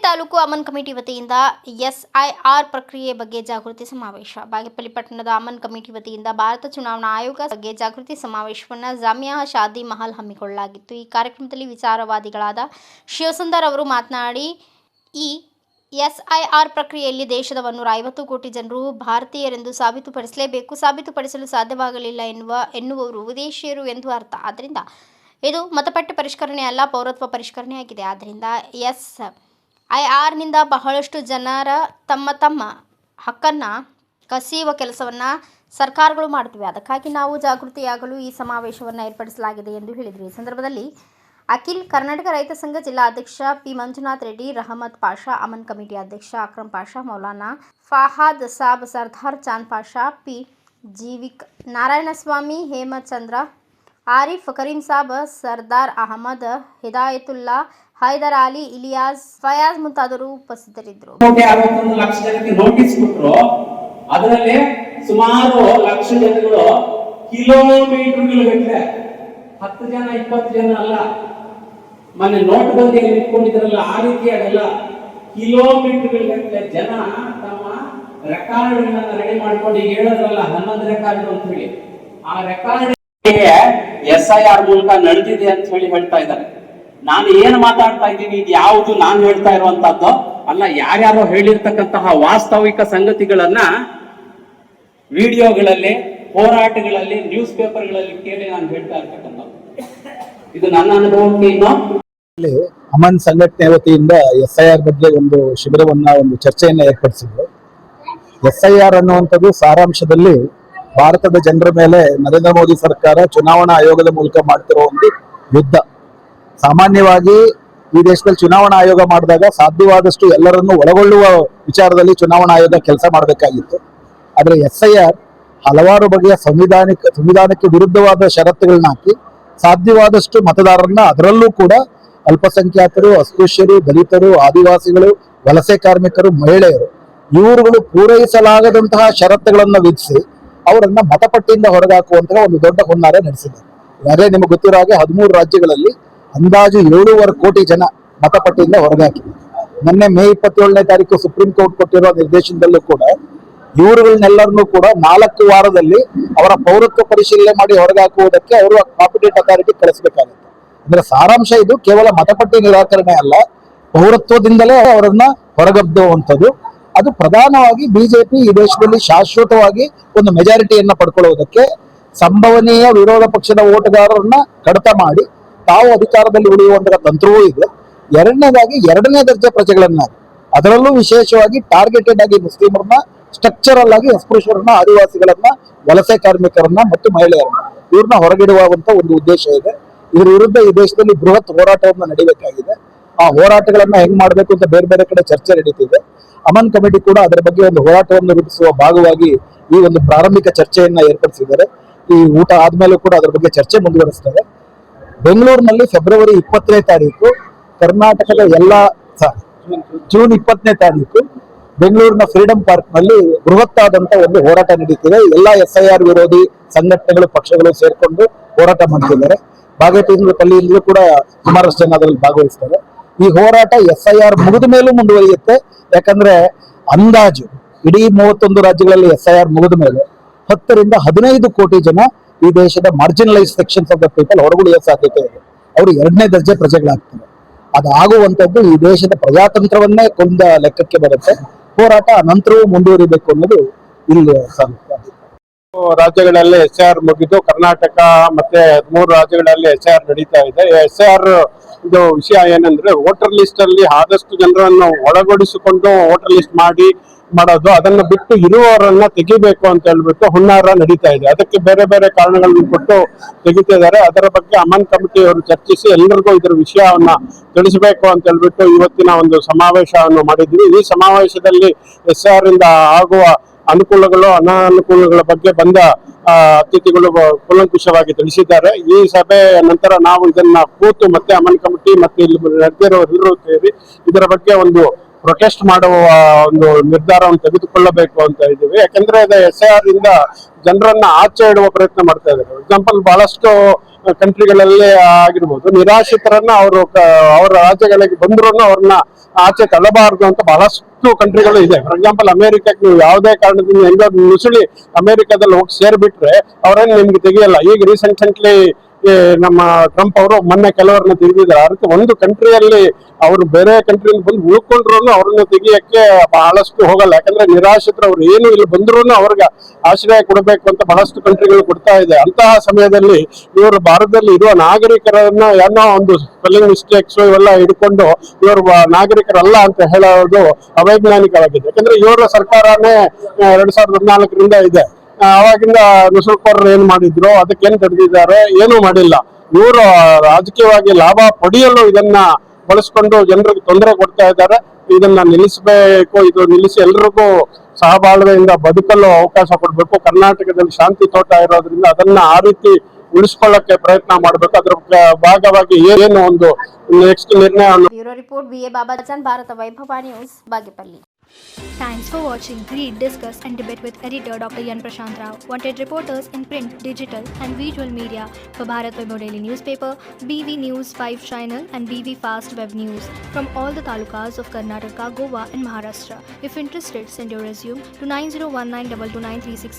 Taluk Aman committee ವತಿಯಿಂದ SIR ಪ್ರಕ್ರಿಯೆ ಬಗ್ಗೆ ಜಾಗೃತಿ ಸಮಾವೇಶ. ಬಾಗೇಪಲ್ಲಿ ಪಟ್ಟಣದ ಅಮನ್ ಕಮಿಟಿ ವತಿಯಿಂದ ಭಾರತ ಚುನಾವಣಾ ಆಯೋಗ ಬಗ್ಗೆ ಜಾಗೃತಿ ಸಮಾವೇಶವನ್ನು ಜಾಮಿಯಾ ಶಾದಿ ಮಹಲ್ ಹಮ್ಮಿಕೊಳ್ಳಲಾಗಿತ್ತು. ಈ ಕಾರ್ಯಕ್ರಮದಲ್ಲಿ ವಿಚಾರವಾದಿಗಳಾದ ಶಿವಸುಂದರ್ ಅವರು ಮಾತನಾಡಿ, ಈ ಎಸ್ಐಆರ್ ಪ್ರಕ್ರಿಯೆಯಲ್ಲಿ ದೇಶದ 150 ಕೋಟಿ ಜನರು ಭಾರತೀಯರೆಂದು ಸಾಬೀತುಪಡಿಸಲೇಬೇಕು. ಸಾಬೀತುಪಡಿಸಲು ಸಾಧ್ಯವಾಗಲಿಲ್ಲ ಎನ್ನುವರು ವಿದೇಶಿಯರು ಎಂದು ಅರ್ಥ. ಆದ್ದರಿಂದ ಇದು ಮತಪಟ್ಟಿ ಪರಿಷ್ಕರಣೆ ಅಲ್ಲ, ಪೌರತ್ವ ಪರಿಷ್ಕರಣೆಯಾಗಿದೆ. ಆದ್ದರಿಂದ ಎಸ್ಐಆರ್ನಿಂದ ಬಹಳಷ್ಟು ಜನರ ತಮ್ಮ ಹಕ್ಕನ್ನು ಕಸಿಯುವ ಕೆಲಸವನ್ನು ಸರ್ಕಾರಗಳು ಮಾಡುತ್ತಿವೆ. ಅದಕ್ಕಾಗಿ ನಾವು ಜಾಗೃತಿಯಾಗಲು ಈ ಸಮಾವೇಶವನ್ನು ಏರ್ಪಡಿಸಲಾಗಿದೆ ಎಂದು ಹೇಳಿದರು. ಈ ಸಂದರ್ಭದಲ್ಲಿ ಅಖಿಲ್ ಕರ್ನಾಟಕ ರೈತ ಸಂಘ ಜಿಲ್ಲಾ ಅಧ್ಯಕ್ಷ ಪಿ ಮಂಜುನಾಥ್ ರೆಡ್ಡಿ, ರಹಮತ್ ಪಾಷಾ, ಅಮನ್ ಕಮಿಟಿ ಅಧ್ಯಕ್ಷ ಅಕ್ರಮ್ ಪಾಷಾ, ಮೌಲಾನಾ ಫಾಹಾದ್ ಸಾಬ್, ಸರ್ದಾರ್ ಚಾಂದ್ ಪಾಷಾ, ಪಿ ಜೀವಿಕ್, ನಾರಾಯಣಸ್ವಾಮಿ, ಹೇಮಚಂದ್ರ ಚಂದ್ರ, ಆರಿಫ್, ಕರೀಂ ಸಾಬ್, ಸರ್ದಾರ್ ಅಹಮದ್, ಹಿದಾಯತುಲ್ಲಾ, ಹೈದರ್ ಅಲಿ, ಇಲಿಯಾಸ್, ಫಯಾಜ್ ಮುಂತಾದವರು ಉಪಸ್ಥಿತರಿದ್ದರು. ನೋಟಿಸ್ ಕೊಟ್ಟರು. ಅದರಲ್ಲಿ ಸುಮಾರು ಲಕ್ಷ ಜನಗಳು ಕಿಲೋಮೀಟರ್ಗಳು ಗಟ್ಟಲೆ, 10 ಜನ 20 ಜನ ಅಲ್ಲ, ಮೊನ್ನೆ ನೋಟ್ಬಂದಿಯಲ್ಲಿ ಇಟ್ಕೊಂಡಿದ್ರಲ್ಲ ಆ ರೀತಿಯಾಗಲ್ಲ, ಕಿಲೋಮೀಟರ್ಗಳು ಗಟ್ಟಲೆ ಜನ ತಮ್ಮ ರೆಕಾರ್ಡ್ಗಳನ್ನ ರೆಡಿ ಮಾಡ್ಕೊಂಡು ಈಗ ಹೇಳೋದ್ರಲ್ಲ 11 ರೆಕಾರ್ಡ್ ಅಂತ ಹೇಳಿ, ಆ ರೆಕಾರ್ಡ್ ಎಸ್ಐಆರ್ ಮೂಲಕ ನಡೆದಿದೆ ಅಂತ ಹೇಳಿ ಹೇಳ್ತಾ ಇದ್ದಾರೆ. ನಾನು ಏನು ಮಾತಾಡ್ತಾ ಇದ್ದೀನಿ, ಇದು ಯಾವುದು ನಾನು ಹೇಳ್ತಾ ಇರುವಂತದ್ದು ಅಲ್ಲ, ಯಾರ್ಯಾರೋ ಹೇಳಿರ್ತಕ್ಕಂತಹ ವಾಸ್ತವಿಕ ಸಂಗತಿಗಳನ್ನ ವಿಡಿಯೋಗಳಲ್ಲಿ, ಹೋರಾಟಗಳಲ್ಲಿ, ನ್ಯೂಸ್ ಪೇಪರ್ಗಳಲ್ಲಿ ಕೇಳಿ ನಾನು ಹೇಳ್ತಾ ಇರ್ತಕ್ಕಂಥದ್ದು. ಇದು ನನ್ನ ಅನುಭವಕ್ಕೆ ಅಮನ್ ಸಂಘಟನೆ ವತಿಯಿಂದ ಎಸ್ಐಆರ್ ಬಗ್ಗೆ ಒಂದು ಶಿಬಿರವನ್ನ, ಒಂದು ಚರ್ಚೆಯನ್ನ ಏರ್ಪಡಿಸಿದ್ರು. ಎಸ್ಐಆರ್ ಅನ್ನುವಂಥದ್ದು ಸಾರಾಂಶದಲ್ಲಿ ಭಾರತದ ಜನರ ಮೇಲೆ ನರೇಂದ್ರ ಮೋದಿ ಸರ್ಕಾರ ಚುನಾವಣಾ ಆಯೋಗದ ಮೂಲಕ ಮಾಡ್ತಿರೋ ಒಂದು ಯುದ್ಧ. ಸಾಮಾನ್ಯವಾಗಿ ಈ ದೇಶದಲ್ಲಿ ಚುನಾವಣಾ ಆಯೋಗ ಮಾಡಿದಾಗ ಸಾಧ್ಯವಾದಷ್ಟು ಎಲ್ಲರನ್ನೂ ಒಳಗೊಳ್ಳುವ ವಿಚಾರದಲ್ಲಿ ಚುನಾವಣಾ ಆಯೋಗ ಕೆಲಸ ಮಾಡಬೇಕಾಗಿತ್ತು. ಆದರೆ ಎಸ್ಐಆರ್ ಹಲವಾರು ಬಗೆಯ ಸಂವಿಧಾನಕ್ಕೆ ವಿರುದ್ಧವಾದ ಷರತ್ತುಗಳನ್ನ ಹಾಕಿ ಸಾಧ್ಯವಾದಷ್ಟು ಮತದಾರರನ್ನ, ಅದರಲ್ಲೂ ಕೂಡ ಅಲ್ಪಸಂಖ್ಯಾತರು, ಅಸ್ಪೃಶ್ಯರು, ದಲಿತರು, ಆದಿವಾಸಿಗಳು, ವಲಸೆ ಕಾರ್ಮಿಕರು, ಮಹಿಳೆಯರು, ಇವರುಗಳು ಪೂರೈಸಲಾಗದಂತಹ ಷರತ್ತುಗಳನ್ನು ವಿಧಿಸಿ ಅವರನ್ನ ಮತಪಟ್ಟಿಯಿಂದ ಹೊರಗಾಕುವಂತಹ ಒಂದು ದೊಡ್ಡ ಹುನ್ನಾರ ನಡೆಸಿದ್ದಾರೆ. ಯಾರೇ ನಿಮಗೆ ಗೊತ್ತಿರೋ ಹಾಗೆ 13 ರಾಜ್ಯಗಳಲ್ಲಿ ಅಂದಾಜು 7.25 ಕೋಟಿ ಜನ ಮತಪಟ್ಟಿಯಿಂದ ಹೊರಗಾಕಿದೆ. ಮೊನ್ನೆ ಮೇ 27ನೇ ತಾರೀಕು ಸುಪ್ರೀಂ ಕೋರ್ಟ್ ಕೊಟ್ಟಿರೋ ನಿರ್ದೇಶನದಲ್ಲೂ ಕೂಡ ಇವರುಗಳನ್ನೆಲ್ಲರನ್ನೂ ಕೂಡ 4 ವಾರದಲ್ಲಿ ಅವರ ಪೌರತ್ವ ಪರಿಶೀಲನೆ ಮಾಡಿ ಹೊರಗಾಕುವುದಕ್ಕೆ ಅವರು ಕಾಂಪಿಟೆಂಟ್ ಅಥಾರಿಟಿ ಕಳಿಸಬೇಕಾಗುತ್ತೆ. ಅಂದ್ರೆ ಸಾರಾಂಶ ಇದು ಕೇವಲ ಮತಪಟ್ಟಿ ನಿರಾಕರಣೆ ಅಲ್ಲ, ಪೌರತ್ವದಿಂದಲೇ ಅವರನ್ನ ಹೊರಗಬ್ಬುವಂಥದ್ದು. ಅದು ಪ್ರಧಾನವಾಗಿ ಬಿಜೆಪಿ ಈ ದೇಶದಲ್ಲಿ ಶಾಶ್ವತವಾಗಿ ಒಂದು ಮೆಜಾರಿಟಿಯನ್ನ ಪಡ್ಕೊಳ್ಳುವುದಕ್ಕೆ, ಸಂಭವನೀಯ ವಿರೋಧ ಪಕ್ಷದ ಓಟುಗಾರರನ್ನ ಕಡಿತ ಮಾಡಿ ತಾವು ಅಧಿಕಾರದಲ್ಲಿ ಉಳಿಯುವಂತಹ ತಂತ್ರವೂ ಇದೆ. ಎರಡನೇದಾಗಿ 2ನೇ ದರ್ಜೆ ಪ್ರಜೆಗಳನ್ನ, ಅದರಲ್ಲೂ ವಿಶೇಷವಾಗಿ ಟಾರ್ಗೆಟೆಡ್ ಆಗಿ ಮುಸ್ಲಿಮರನ್ನ, ಸ್ಟ್ರಕ್ಚರಲ್ ಆಗಿ ಅಸ್ಪೃಶ್ಯರನ್ನ, ಆದಿವಾಸಿಗಳನ್ನ, ವಲಸೆ ಕಾರ್ಮಿಕರನ್ನ ಮತ್ತು ಮಹಿಳೆಯರನ್ನ ಇವ್ರನ್ನ ಹೊರಗಿಡುವಂತ ಒಂದು ಉದ್ದೇಶ ಇದೆ. ಇದ್ರ ವಿರುದ್ಧ ಈ ದೇಶದಲ್ಲಿ ಬೃಹತ್ ಹೋರಾಟವನ್ನು ನಡೀಬೇಕಾಗಿದೆ. ಆ ಹೋರಾಟಗಳನ್ನ ಹೆಂಗ್ ಮಾಡ್ಬೇಕು ಅಂತ ಬೇರೆ ಬೇರೆ ಕಡೆ ಚರ್ಚೆ ನಡೀತಿದೆ. ಅಮನ್ ಕಮಿಟಿ ಕೂಡ ಅದರ ಬಗ್ಗೆ ಒಂದು ಹೋರಾಟವನ್ನು ರೂಪಿಸುವ ಭಾಗವಾಗಿ ಈ ಒಂದು ಪ್ರಾರಂಭಿಕ ಚರ್ಚೆಯನ್ನ ಏರ್ಪಡಿಸಿದ್ದಾರೆ. ಈ ಊಟ ಆದ್ಮೇಲೂ ಕೂಡ ಅದರ ಬಗ್ಗೆ ಚರ್ಚೆ ಮುಂದುವರಿಸ್ತಾರೆ. ಬೆಂಗಳೂರಿನಲ್ಲಿ ಫೆಬ್ರವರಿ 20ನೇ ತಾರೀಕು ಕರ್ನಾಟಕದ ಜೂನ್ 20ನೇ ತಾರೀಕು ಬೆಂಗಳೂರಿನ ಫ್ರೀಡಂ ಪಾರ್ಕ್ ನಲ್ಲಿ ಬೃಹತ್ತಾದಂತ ಒಂದು ಹೋರಾಟ ನಡೀತಿದೆ. ಎಲ್ಲಾ ಎಸ್ಐಆರ್ ವಿರೋಧಿ ಸಂಘಟನೆಗಳು, ಪಕ್ಷಗಳು ಸೇರ್ಕೊಂಡು ಹೋರಾಟ ಮಾಡ್ತಿದ್ದಾರೆ. ಬಾಗೇಪಲ್ಲಿಯಿಂದಲೂ ಕೂಡ ಸುಮಾರಷ್ಟು ಜನ ಅದರಲ್ಲಿ ಭಾಗವಹಿಸ್ತಾರೆ. ಈ ಹೋರಾಟ ಎಸ್ಐಆರ್ ಮುಗಿದ ಮೇಲೂ ಮುಂದುವರಿಯುತ್ತೆ. ಯಾಕಂದ್ರೆ ಅಂದಾಜು ಇಡೀ 31 ರಾಜ್ಯಗಳಲ್ಲಿ ಎಸ್ಐಆರ್ ಮುಗಿದ ಮೇಲೆ 10 ರಿಂದ 15 ಕೋಟಿ ಜನ ಈ ದೇಶದ marginalise sections of the people ಹೊರಗುಳಿಯೋ ಸಾಧ್ಯತೆ ಇದೆ. ಅವರು 2ನೇ ದರ್ಜೆ ಪ್ರಜೆಗಳಾಗ್ತಾರೆ. ಅದಾಗುವಂತದ್ದು ಈ ದೇಶದ ಪ್ರಜಾತಂತ್ರವನ್ನೇ ಕೊಂದ ಲೆಕ್ಕಕ್ಕೆ ಬರುತ್ತೆ. ಹೋರಾಟ ಅನಂತರವೂ ಮುಂದುವರಿಬೇಕು ಅನ್ನೋದು ಇಲ್ಲಿ ರಾಜ್ಯಗಳಲ್ಲಿ ಎಸ್ಐಆರ್ ಮುಗಿದು ಕರ್ನಾಟಕ ಮತ್ತೆ 13 ರಾಜ್ಯಗಳಲ್ಲಿ ಎಸ್ಐಆರ್ ನಡೀತಾ ಇದೆ. ಎಸ್ಐಆರ್ ಇದು ವಿಷಯ ಏನಂದ್ರೆ, ವೋಟರ್ ಲಿಸ್ಟ್ ಅಲ್ಲಿ ಆದಷ್ಟು ಜನರನ್ನು ಒಳಗೊಡಿಸಿಕೊಂಡು ವೋಟರ್ ಲಿಸ್ಟ್ ಮಾಡೋದು, ಅದನ್ನ ಬಿಟ್ಟು ಇರುವವರನ್ನ ತೆಗಿಬೇಕು ಅಂತ ಹೇಳ್ಬಿಟ್ಟು ಹುನ್ನಾರ ನಡೀತಾ ಇದೆ. ಅದಕ್ಕೆ ಬೇರೆ ಬೇರೆ ಕಾರಣಗಳನ್ನು ಕೊಟ್ಟು ತೆಗಿತಿದ್ದಾರೆ. ಅದರ ಬಗ್ಗೆ ಅಮನ್ ಕಮಿಟಿಯವರು ಚರ್ಚಿಸಿ ಎಲ್ಲರಿಗೂ ಇದರ ವಿಷಯವನ್ನ ತಿಳಿಸಬೇಕು ಅಂತ ಹೇಳ್ಬಿಟ್ಟು ಇವತ್ತಿನ ಒಂದು ಸಮಾವೇಶವನ್ನು ಮಾಡಿದ್ವಿ. ಈ ಸಮಾವೇಶದಲ್ಲಿ ಎಸ್ಐಆರ್ ಇಂದ ಆಗುವ ಅನುಕೂಲಗಳು, ಅನಾನುಕೂಲಗಳ ಬಗ್ಗೆ ಬಂದ ಅತಿಥಿಗಳು ಕೂಲಂಕುಷವಾಗಿ ತಿಳಿಸಿದ್ದಾರೆ. ಈ ಸಭೆಯ ನಂತರ ನಾವು ಇದನ್ನ ಕೂತು ಮತ್ತೆ ಅಮನ್ ಕಮಿಟಿ ಮತ್ತೆ ಇಲ್ಲಿ ನಡೆದಿರೋರು ಸೇರಿ ಇದರ ಬಗ್ಗೆ ಒಂದು ಪ್ರೊಟೆಸ್ಟ್ ಮಾಡುವ ಒಂದು ನಿರ್ಧಾರವನ್ನು ತೆಗೆದುಕೊಳ್ಳಬೇಕು ಅಂತ ಇದ್ದೀವಿ. ಯಾಕಂದ್ರೆ ಎಸ್ಐಆರ್ ಇಂದ ಜನರನ್ನ ಆಚೆ ಇಡುವ ಪ್ರಯತ್ನ ಮಾಡ್ತಾ ಇದ್ದಾರೆ. ಎಕ್ಸಾಂಪಲ್, ಬಹಳಷ್ಟು ಕಂಟ್ರಿಗಳಲ್ಲಿ ಆಗಿರ್ಬೋದು, ನಿರಾಶ್ರಿತರನ್ನ ಅವರ ರಾಜ್ಯಗಳಿಗೆ ಬಂದ್ರು ಅವ್ರನ್ನ ಆಚೆ ತಳ್ಳಬಾರದು ಅಂತ ಬಹಳಷ್ಟು ಕಂಟ್ರಿಗಳು ಇದೆ. ಫಾರ್ ಎಕ್ಸಾಂಪಲ್ ಅಮೆರಿಕಕ್ಕೆ ನೀವು ಯಾವುದೇ ಕಾರಣದಿಂದ ಹೆಂಗೋ ನುಸುಳಿ ಅಮೆರಿಕದಲ್ಲಿ ಹೋಗಿ ಸೇರ್ಬಿಟ್ರೆ ಅವ್ರೇನು ನಿಮ್ಗೆ ತೆಗಿಯಲ್ಲ. ಈಗ ರೀಸೆಂಟ್ಲಿ ನಮ್ಮ ಟ್ರಂಪ್ ಅವರು ಮೊನ್ನೆ ಕೆಲವರನ್ನ ತೆಗೆದಿದ್ದಾರೆ. ಅದಕ್ಕೆ ಒಂದು ಕಂಟ್ರಿಯಲ್ಲಿ ಅವರು ಬೇರೆ ಕಂಟ್ರಿಯಿಂದ ಬಂದು ಉಳ್ಕೊಂಡ್ರು ಅವ್ರನ್ನ ತೆಗಿಯಕ್ಕೆ ಬಹಳಷ್ಟು ಹೋಗಲ್ಲ. ಯಾಕಂದ್ರೆ ನಿರಾಶ್ರಿತರು ಅವ್ರು ಏನು ಇಲ್ಲಿ ಬಂದ್ರು ಅವ್ರಿಗೆ ಆಶ್ರಯ ಕೊಡಬೇಕು ಅಂತ ಬಹಳಷ್ಟು ಕಂಟ್ರಿಗಳು ಕೊಡ್ತಾ ಇದೆ. ಅಂತಹ ಸಮಯದಲ್ಲಿ ಇವರು ಭಾರತದಲ್ಲಿ ಇರುವ ನಾಗರಿಕರನ್ನ ಏನೋ ಒಂದು ಸ್ಪೆಲ್ಲಿಂಗ್ ಮಿಸ್ಟೇಕ್ಸ್ ಇವೆಲ್ಲ ಹಿಡ್ಕೊಂಡು ಇವರು ನಾಗರಿಕರಲ್ಲ ಅಂತ ಹೇಳೋದು ಅವೈಜ್ಞಾನಿಕವಾಗಿದೆ. ಯಾಕಂದ್ರೆ ಇವರ ಸರ್ಕಾರನೇ 2014ರಿಂದ ಇದೆ. ಅವಾಗಿಂದ ನುಸುಳುಕೋರರು ಏನ್ ಮಾಡಿದ್ರು, ಅದಕ್ಕೆ ಏನ್ ತಡೆದಿದ್ದಾರೆ, ಏನೂ ಮಾಡಿಲ್ಲ. ಇವರು ರಾಜಕೀಯವಾಗಿ ಲಾಭ ಪಡೆಯಲು ಇದನ್ನ ಬಳಸ್ಕೊಂಡು ಜನರಿಗೆ ತೊಂದರೆ ಕೊಡ್ತಾ ಇದ್ದಾರೆ. ಇದನ್ನ ನಿಲ್ಲಿಸಬೇಕು. ಇದು ನಿಲ್ಲಿಸಿ ಎಲ್ರಿಗೂ ಸಹಬಾಳ್ವೆಯಿಂದ ಬದುಕಲು ಅವಕಾಶ ಕೊಡಬೇಕು. ಕರ್ನಾಟಕದಲ್ಲಿ ಶಾಂತಿ ತೋಟ ಇರೋದ್ರಿಂದ ಅದನ್ನ ಆ ರೀತಿ ಉಳಿಸ್ಕೊಳ್ಳಕ್ಕೆ ಪ್ರಯತ್ನ ಮಾಡಬೇಕು. ಅದರ ಭಾಗವಾಗಿ ಏನು ಒಂದು ನೆಕ್ಸ್ಟ್ ನಿರ್ಣಯವನ್ನು bureau report BA Babajan, Bharat Vaibhav news, Bagepalli. Thanks for watching. Read, discuss and debate with editor Dr. Yan Prashant Rao. Wanted reporters in print, digital and visual media for Bharat Vaibhav Daily Newspaper, BV News 5 Channel and BV Fast Web News from all the talukas of Karnataka, Goa and Maharashtra. If interested, send your resume to 9019229369